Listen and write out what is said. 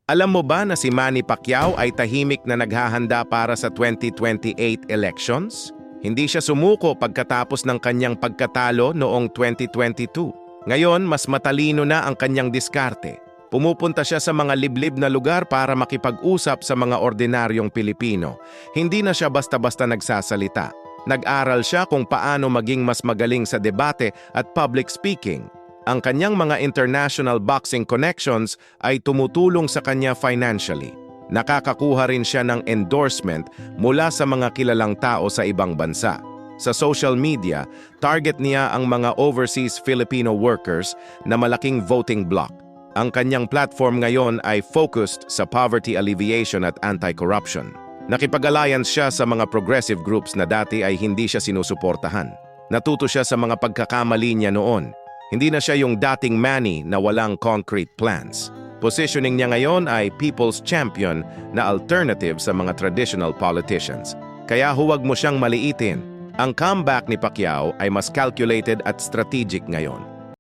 Alam mo ba na si Manny Pacquiao ay tahimik na naghahanda para sa 2028 elections? Hindi siya sumuko pagkatapos ng kanyang pagkatalo noong 2022. Ngayon, mas matalino na ang kanyang diskarte. Pumupunta siya sa mga liblib na lugar para makipag-usap sa mga ordinaryong Pilipino. Hindi na siya basta-basta nagsasalita. Nag-aral siya kung paano maging mas magaling sa debate at public speaking. Ang kanyang mga international boxing connections ay tumutulong sa kanya financially. Nakakakuha rin siya ng endorsement mula sa mga kilalang tao sa ibang bansa. Sa social media, target niya ang mga overseas Filipino workers na malaking voting bloc. Ang kanyang platform ngayon ay focused sa poverty alleviation at anti-corruption. Nakipag-alliance siya sa mga progressive groups na dati ay hindi siya sinusuportahan. Natuto siya sa mga pagkakamali niya noon. Hindi na siya yung dating Manny na walang concrete plans. Positioning niya ngayon ay people's champion na alternative sa mga traditional politicians. Kaya huwag mo siyang maliitin. Ang comeback ni Pacquiao ay mas calculated at strategic ngayon.